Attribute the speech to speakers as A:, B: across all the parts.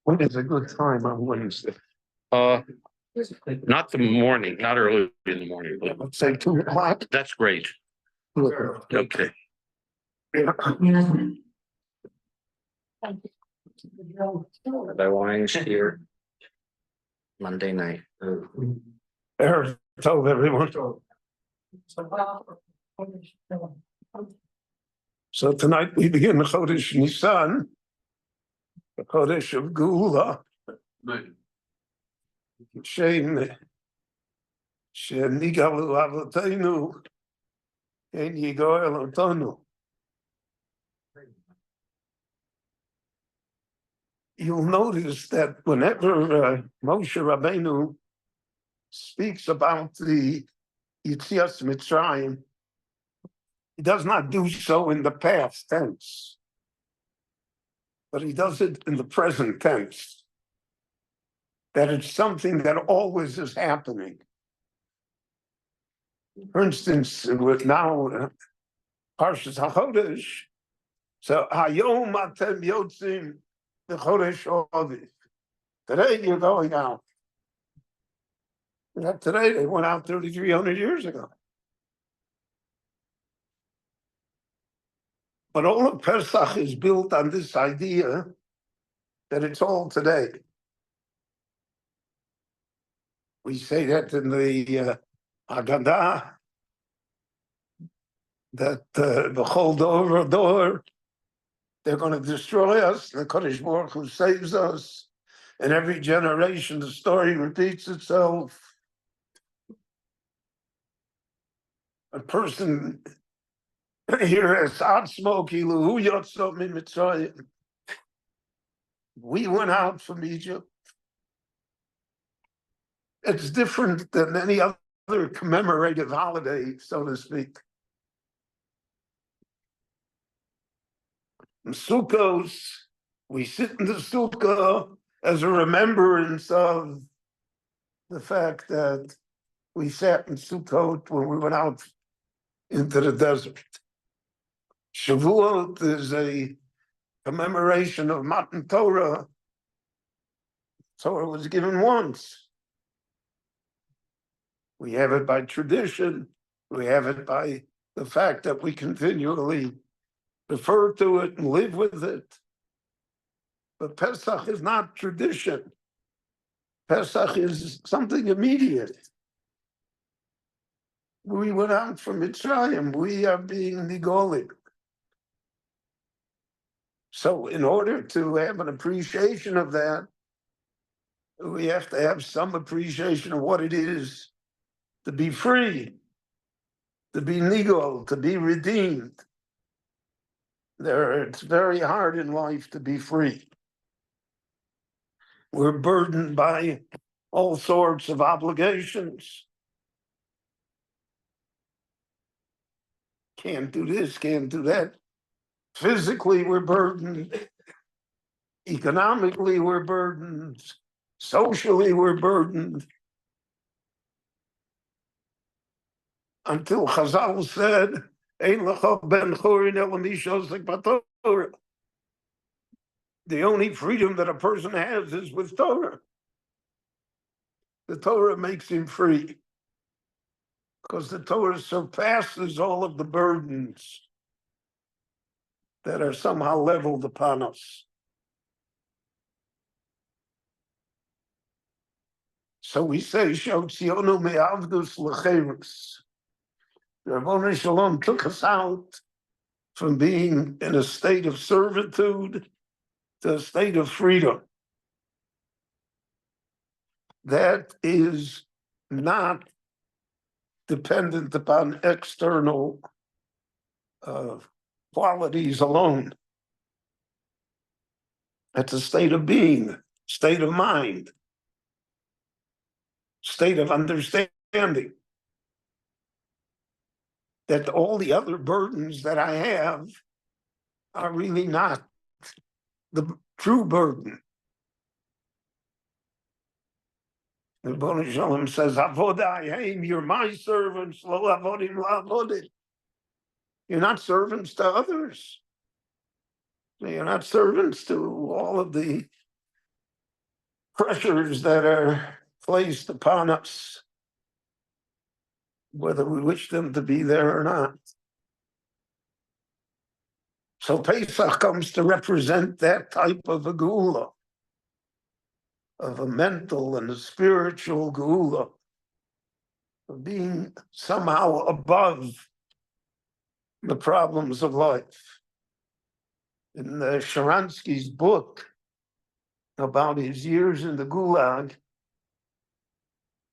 A: When is a good time on Wednesday?
B: Uh, not the morning, not early in the morning, but
A: Let's say 2 o'clock.
B: that's great. Okay. Rabbi Wein Shiur, Monday night.
A: Eric told everyone. So tonight we begin the Chodesh Nisan, the Chodesh of Geula. Shem Shenigalu Avotenu and Yigoel Otonu. You'll notice that whenever Moshe Rabbeinu speaks about the Yetzias Mitzrayim, he does not do so in the past tense, but he does it in the present tense. That it's something that always is happening. For instance, with now Parshas HaChodesh, so Hayom Atem Yotzim the Chodesh Aviv. Today you're going out. Not today, they went out 3,300 years ago. But all of Pesach is built on this idea that it's all today. We say that in the Haggadah, that the whole door, they're going to destroy us. The Kodesh Baruch Hu saves us. And every generation, the story repeats itself. A person here as Atzmo Kilu Yotzot Min Mitzrayim. We went out from Egypt. It's different than any other commemorative holiday, so to speak. In Sukkos, we sit in the Sukkah as a remembrance of the fact that we sat in Sukkot when we went out into the desert. Shavuot is a commemoration of Matan Torah. Torah was given once. We have it by tradition. We have it by the fact that we continually refer to it and live with it. But Pesach is not tradition. Pesach is something immediate. We went out from Mitzrayim. We are being nigolim. So in order to have an appreciation of that, we have to have some appreciation of what it is to be free, to be nigol, to be redeemed. It's very hard in life to be free. We're burdened by all sorts of obligations. Can't do this, can't do that. Physically, we're burdened. Economically, we're burdened. Socially, we're burdened. Until Chazal said, Ein lecha ben chorin ela mi shosek b'Torah. The only freedom that a person has is with Torah. The Torah makes him free. Because the Torah surpasses all of the burdens that are somehow leveled upon us. So we say, Shotzionu me'avdus l'cheirus. Rabboni Shalom took us out from being in a state of servitude to a state of freedom. That is not dependent upon external qualities alone. It's a state of being, state of mind, state of understanding. That all the other burdens that I have are really not the true burden. The Rabbi Shalom says, Avodai, you're my servants, lo avodim la'avodim. You're not servants to others. You're not servants to all of the pressures that are placed upon us, whether we wish them to be there or not. So Pesach comes to represent that type of a geula, of a mental and a spiritual geula, of being somehow above the problems of life. In Sharansky's book about his years in the Gulag,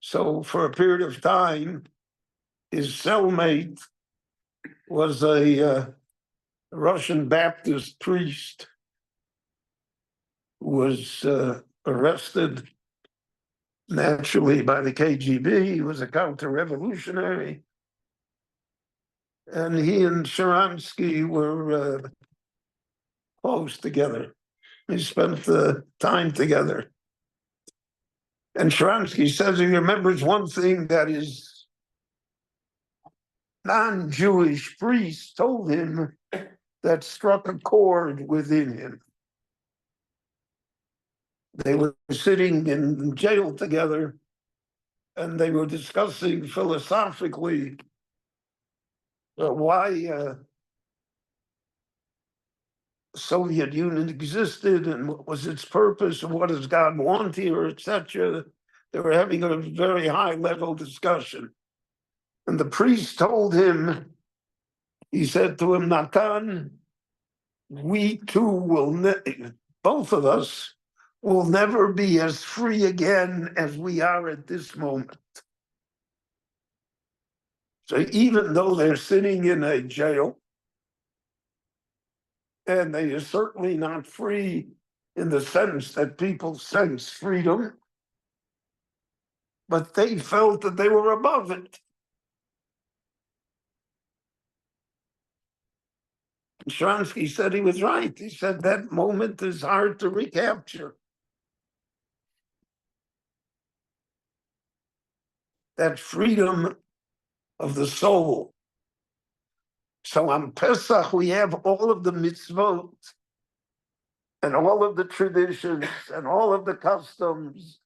A: so for a period of time, his cellmate was a Russian Baptist priest who was arrested naturally by the KGB. He was a counter-revolutionary. And he and Sharansky were close together. They spent time together. And Sharansky says he remembers one thing that his non-Jewish priest told him that struck a chord within him. They were sitting in jail together, and they were discussing philosophically why Soviet Union existed and what was its purpose and what does God want here, etc. They were having a very high-level discussion. And the priest told him, he said to him, Natan, we too will, both of us will never be as free again as we are at this moment. So even though they're sitting in a jail, and they are certainly not free in the sense that people sense freedom, but they felt that they were above it. Sharansky said he was right. He said that moment is hard to recapture. That freedom of the soul. So on Pesach, we have all of the mitzvot and all of the traditions and all of the customs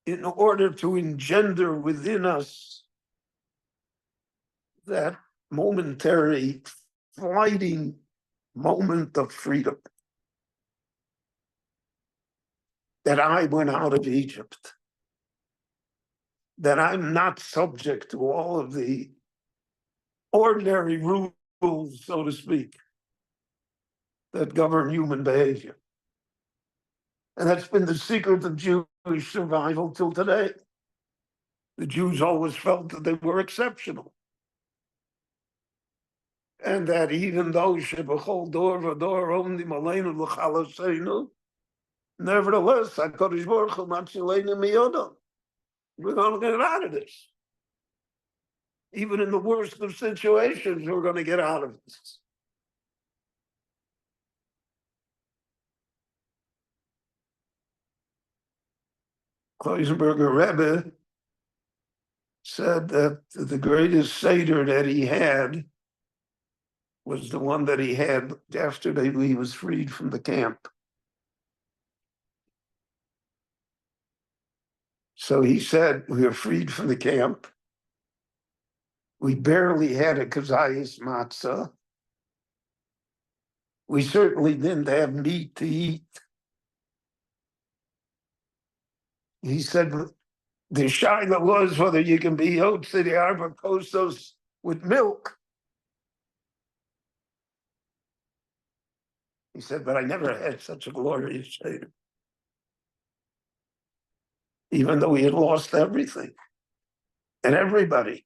A: in order to engender within us that momentary, fleeting moment of freedom. That I went out of Egypt. That I'm not subject to all of the ordinary rules, so to speak, that govern human behavior. And that's been the secret of Jewish survival till today. The Jews always felt that they were exceptional. And that even though Shebachol Dor Vador Omni Malenu L'Chalaseinu, nevertheless, HaKadosh Baruch Hu Matzilenu Miyodam. We're going to get out of this. Even in the worst of situations, we're going to get out of this. Kloisenberger Rebbe said that the greatest Seder that he had was the one that he had after he was freed from the camp. So he said, we were freed from the camp. We barely had a kazayas matzah. We certainly didn't have meat to eat. He said, the shaila was whether you can be Yotze the Arba Kostos with milk. He said, but I never had such a glorious Seder. Even though he had lost everything and everybody.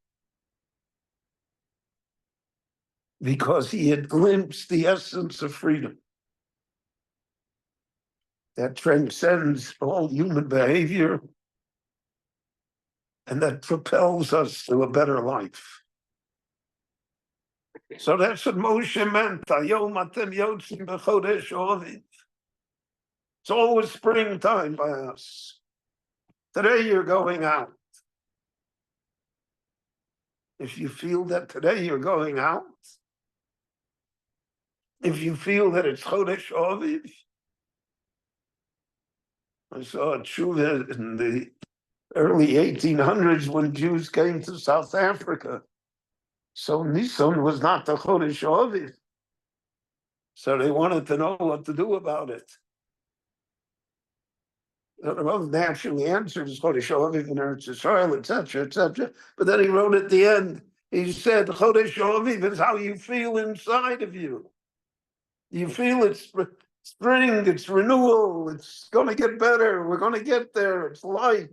A: Because he had glimpsed the essence of freedom that transcends all human behavior and that propels us to a better life. So that's what Moshe meant. It's always springtime by us. Today you're going out. If you feel that today you're going out, if you feel that it's Chodesh Aviv, I saw a tshuva in the early 1800s when Jews came to South Africa. So Nisan was not the Chodesh Aviv. So they wanted to know what to do about it. The most naturally answers Chodesh Aviv in Eretz Yisrael, etc., etc. But then he wrote at the end, he said, Chodesh Aviv is how you feel inside of you. You feel it's spring, it's renewal, it's going to get better, we're going to get there, it's light.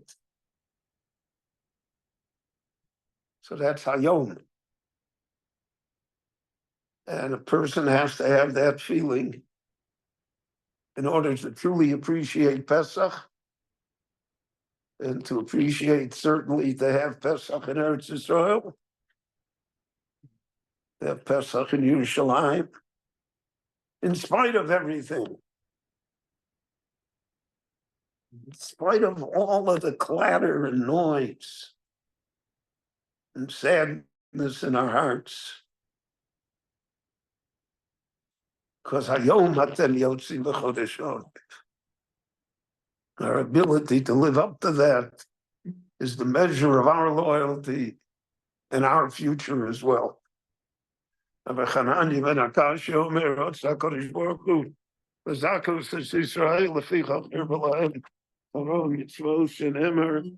A: So that's Hayom. And a person has to have that feeling in order to truly appreciate Pesach and to appreciate, certainly, to have Pesach in Eretz Yisrael, to have Pesach in Yerushalayim, in spite of everything, in spite of all of the clatter and noise and sadness in our hearts. Because Hayom Atem Yotzi L'Chodesh Aviv. Our ability to live up to that is the measure of our loyalty and our future as well. Rabbi Hanani ben Akash Omer Otsa Kodesh Baruch Hu V'Zakos Es Yisrael Lefichach Ner B'Lahem Torah Mitzvos Shenemer